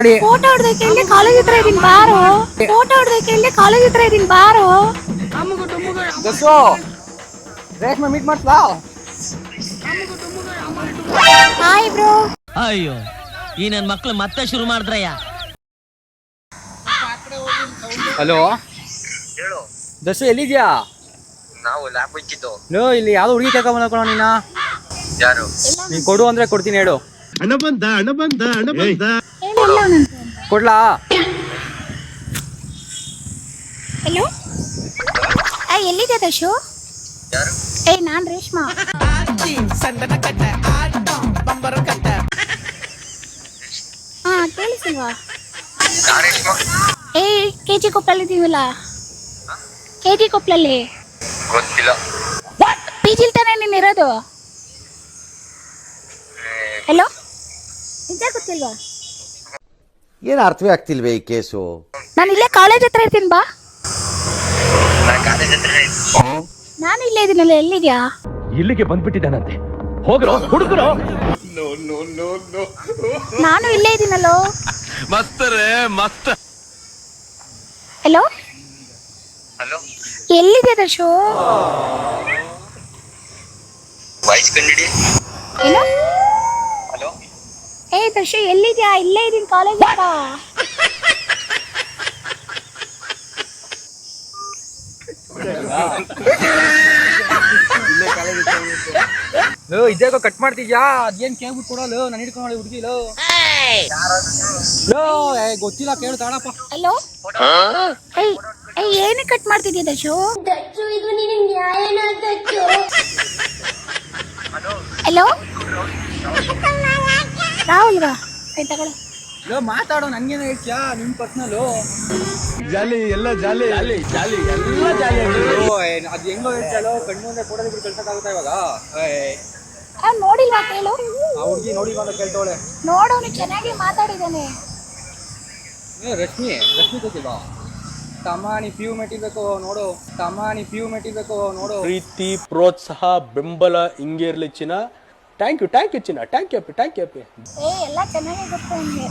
Photo ಹೊಡೆದಕ್ಕೆ ಇಲ್ಲಿ college ಹತ್ರ ಇದೀನಿ ಬಾರೋ. ಫೋಟೋ ಹೊಡೆದಕ್ಕೆ ಇಲ್ಲಿ ಕಾಲೇಜ್ ಹತ್ರ ಇದೀನಿ ಬಾರೋ. ದಸೋ ರೇಷ್ಮೆ ಮೀಟ್ ಮಾಡ್ತಾ. Hi bro. ಅಯ್ಯೋ ಈ ನನ್ನ ಮಕ್ಳು ಮತ್ತೆ ಶುರು ಮಾಡಿದ್ರಯ್ಯ. ಹಲೋ ಹೇಳು. ದಸು ಎಲ್ಲಿದ್ಯಾ? ನಾವು ಲ್ಯಾಬ್ ಇಚ್ಚಿದ್ದು. ಲೋ ಇಲ್ಲಿ ಯಾವ್ದು ಹುಡುಗಿ ಕರ್ಕೊಂಡ್ ಬಂದ್ಕೊಳ ನೀನ. ಯಾರು? ನೀನ್ ಕೊಡು ಅಂದ್ರೆ ಕೊಡ್ತೀನಿ, ಹೇಳು. ಹಣ ಬಂದ ಕೊಡ್ಲಾ? ಹಲೋ ಎಲ್ಲಿದೆ ದಶು? ಯಾರು? ನಾನ್ ರೇಷ್ಮಾ. ಹಾ ಕೇಳಿಸಿಲ್ವಾ? ರೇಷ್ಮಾ? ಕೆಜಿ ಕೊಪ್ಪಳಲ್ಲಿ ಇದೀವಲ್ಲ, ಕೆಜಿ ಕೊಪ್ಪಳಲ್ಲಿ. ಗೊತ್ತಿಲ್ಲ. ಪಿಜಿಲ್ ತಾನೇ ನೀನ್ ಇರೋದು? ಹಲೋ ನಿಜ ಗೊತ್ತಿಲ್ವಾ? ಏನು ಅರ್ಥವೇ ಆಗ್ತಿಲ್ವೇ ಈ ಕೇಸು? ನಾನು ಇಲ್ಲೇ ಕಾಲೇಜ್ ಹತ್ರ ಇರ್ತೀನಿ ಬಾ. ನಾನು ಕಾಲೇಜ್ ಹತ್ರ ನಾನು ಇಲ್ಲೇ ಇದೀನಲ್ಲ, ಎಲ್ಲಿದ್ಯಾ? ಇಲ್ಲಿಗೆ ಬಂದ್ಬಿಟ್ಟಿದ್ದಾನಂತೆ. ಹೋಗ್ರೋ ಹುಡುಗರು. ನಾನು ಇಲ್ಲೇ ಇದೀನಲ್ಲೋ. ಮಸ್ತ್. ಹಲೋ ಹಲೋ, ಎಲ್ಲಿದೆ ದಶು? ವಾಯ್ಸ್ ಕಂಡಿಡಿ. ಏನು? ಹಲೋ, ದಶು ಎಲ್ಲಿದ್ಯಾ? ಇಲ್ಲೇ ಇದೀನಿ ಕಾಲೇಜ್ ಹತ್ರ. ಲೋ ಇದ್ಯಾಕೋ ಕಟ್ ಮಾಡ್ತಿದ್ಯಾ? ಅದೇನ್ ಕೇಳ್ಬಿಟ್ಟು ಕೊಡೋಲ್ಲ, ನಾನು ಹಿಡ್ಕೊಂಡು ಹುಡುಗಿ. ಲೋ ಗೊತ್ತಿಲ್ಲ, ಕೇಳು ತಾಳಪ್ಪ. ಹಲೋ ಏನು ಕಟ್ ಮಾಡ್ತಿದ್ಯಾ ದಶು? ಹಲೋ ರಾಹುಲ್ವಾ? ತಗೊಳ್ಳಿ. ಲೋ ಮಾತಾಡೋ, ನನ್ಗೇನೋ ಹೇಳ್ತೀಯಾ? ನಿಮ್ ಪರ್ಸನಲು ಜಾಲಿ ಎಲ್ಲ ಜಾಲಿ. ಅದ್ ಹೆಂಗೋ ಹೇಳ್ತೀಯಲ್ಲೋ, ಕಣ್ಣು ಮುಂದೆ ಕೊಡೋದಿಬ್ರು ಕಳ್ಸಕ್ಕಾಗುತ್ತಾ ಇವಾಗ? ನೋಡಿಲ್ವಾ ಕೇಳು? ಆ ಹುಡುಗಿ ನೋಡಿ ಬಂದ ಕೇಳ್ತವಳೆ. ನೋಡೋನು ಚೆನ್ನಾಗಿ ಮಾತಾಡಿದಾನೆ. ರಶ್ಮಿ ಗೊತ್ತಿಲ್ವಾ? ತಮಾನಿ ಪ್ಯೂ ಮೆಟ್ಟಿಬೇಕು ನೋಡು, ತಮಾನಿ ಪ್ಯೂ ಮೆಟ್ಟಿಬೇಕು ನೋಡು. ಪ್ರೀತಿ, ಪ್ರೋತ್ಸಾಹ, ಬೆಂಬಲ ಹಿಂಗೆ ಇರ್ಲಿ ಚಿನ್ನ. ಥ್ಯಾಂಕ್ ಯು ಚಿನ್ನ, ಥ್ಯಾಂಕ್ ಯು ಅಪ್ಪಿ. ಎಲ್ಲ ಚೆನ್ನಾಗಿ ಗೊತ್ತು ನಿಮಗೆ.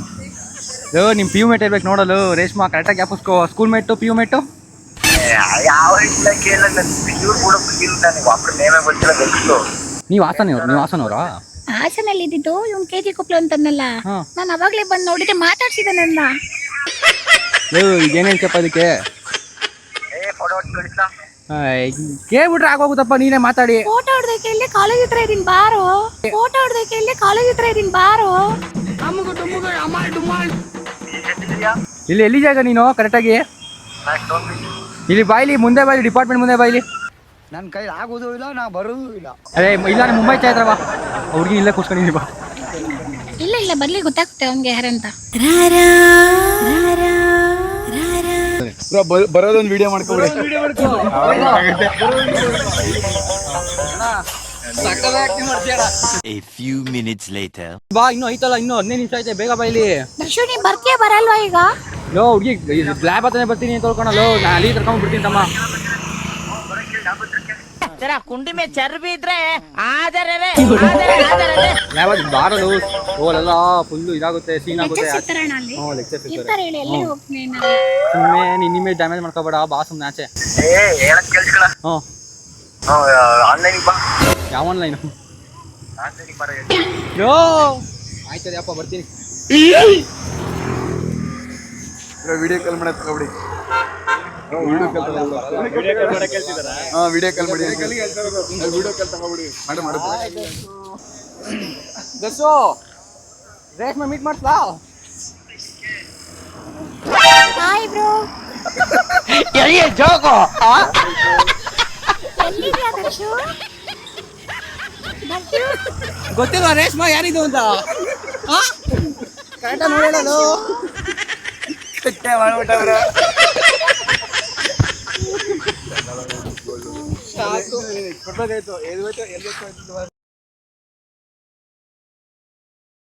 ಲೋ ನಿಮ್ ಪ್ಯೂ ಮೇಟ್ ಇರ್ಬೇಕು ನೋಡಲು. ರೇಷ್ಮಾ ಕರೆಕ್ಟಾಗಿ ಯಾಪಸ್ಕೋ. ಸ್ಕೂಲ್ ಮೇಟು ಪ್ಯೂ ಮೇಟು ಯಾವ ಇಲ್ಲ ಕೇಳ. ಇವ್ರು ಕೂಡ ಇಲ್ಲ, ನನಗೆ ಒಬ್ಬರು ನೇಮೇ ಗೊತ್ತಿಲ್ಲ. ಗೊತ್ತು. ನೀವು ಹಾಸನವ್ರಾ? ಹಾಸನಲ್ಲಿ ಇದ್ದಿದ್ದು ಇವ್ನು ಕೆಜಿ ಕೊಪ್ಪಳ ಅಂತಂದಲ್ಲ. ನಾನು ಅವಾಗ್ಲೇ ಬಂದು ನೋಡಿದ್ರೆ ಮಾತಾಡ್ಸಿದ ನನ್ನ. ಈಗೇನು ಹೇಳ್ತಪ್ಪ ಅದಕ್ಕೆ? ಫೋಟೋ ಕಳಿಸ್ಲಾ? ಕೇಳ್ಬಿಟ್ರೆ ಆಗೋಗುತ್ತಪ್ಪ, ನೀನೇ ಮಾತಾಡಿ. ಫೋಟೋ ಹೊಡೆದಕ್ಕೆ ಇಲ್ಲಿ ಕಾಲೇಜ್ ಹತ್ರ ಇದೀನಿ ಬಾರೋ. ಫೋಟೋ ಹೊಡೆದಕ್ಕೆ ಇಲ್ಲಿ ಕಾಲೇಜ್ ಹತ್ರ ಇದೀನಿ ಬಾರೋ. ಇಲ್ಲಿ ಎಲ್ಲಿ ಜಾಗ ನೀನು ಕರೆಕ್ಟಾಗಿ? ಇಲ್ಲಿ ಬಾಯ್ಲಿ, ಮುಂದೆ ಬಾಯ್ಲಿ, ಡಿಪಾರ್ಟ್ಮೆಂಟ್ ಮುಂದೆ ಬಾಯ್ಲಿ. ನನ್ನ ಕೈ ಆಗೋದು ಇಲ್ಲ, ನಾ ಬರೋದು ಇಲ್ಲ. ಅದೇ ಇಲ್ಲ, ನಾನು ಮುಂಬೈ ಚಾಯ್ತ್ರ ಬಾ. ಹುಡುಗಿ ಇಲ್ಲೇ ಕೂತ್ಕೊಂಡಿದ್ದೀನಿ ಬಾ. ಇಲ್ಲ ಬರ್ಲಿ, ಗೊತ್ತಾಗುತ್ತೆ ಅವ್ನಿಗೆ ಯಾರಂತ. ಬರೋದೊಂದು video ಮಾಡ್ಕೊಬಿಡಿ. A few minutes later. ಬಾ, ಇನ್ನೂ ಐತಲ್ಲ, ಇನ್ನೂ 15 ನಿಮಿಷ ಐತೆ, ಬೇಗ ಬಾ ಇಲ್ಲಿ. ದರ್ಶು ನೀ ಬರ್ತೀಯ ಬರಲ್ವಾ ಈಗ? ಲೋ ಹುಡುಗಿ ಲ್ಯಾಬ್ ಹತ್ರನೇ ಬರ್ತೀನಿ ಅಂತ ತೊಳ್ಕೊಳಲ್ಲ. ನಾ ಅಲ್ಲಿ ಕರ್ಕೊಂಡ್ ಬಿಡ್ತೀನಿ ತಮ್ಮ. ಕುಂಡಿ ಮೇ ಚರ್ಬಿ ಇದ್ರೆ ಆದರೆ ಲ್ಯಾಬ್ ಬಾರಲು ಓಲೆಲ್ಲ ಫುಲ್ಲು ಇದಾಗುತ್ತೆ, ಸೀನ್ ಆಗುತ್ತೆ. ಸಿಗ್ತಾರಣ್ಣ ಅಲ್ಲಿ? ಲೆಕ್ಚರ್ ಇರ್ತಾರೆ ಹೇಳಿ, ಎಲ್ಲರೂ ಹೋಗ್ತೀನಿ ನಾನು. ಸುಮ್ಮನೆ ನಿನ್ನ ಇಮೇಜ್ ಡ್ಯಾಮೇಜ್ ಮಾಡ್ಕೋಬೇಡ ಬಾ, ಸುಮ್ಮನೆ ಆಚೆ. ಹೇಳಕ್ ಕೇಳಿಸ್ಕೊಳ. ಆನ್ಲೈನ್ ಬಾ. ಯಾವ ಆನ್ಲೈನ್? ಆನ್ಲೈನ್ ಬರ. ಯೋ ಆಯ್ತದೆ ಅಪ್ಪ, ಬರ್ತೀನಿ. ವಿಡಿಯೋ ಕಾಲ್ ಮಾಡಕ್ ತಗೊಬಿಡಿ. Video call ತಗೊಬಿಡಿ. ದಸು ರೇಷ್ಮೆ ಮೀಟ್ ಮಾಡ್ಸ್ಲಾ? Hi bro. ಎಲ್ಲಿದ್ಯಾ ದರ್ಶು? ಗೊತ್ತಿಲ್ವಾ ರೇಷ್ಮಾ ಯಾರಿದು ಅಂತ? ಕರೆಕ್ಟಾಗಿ ನೋಡೋಣ. ಸಾಕು, ಕೊಡ್ಬೇಕಾಯ್ತು.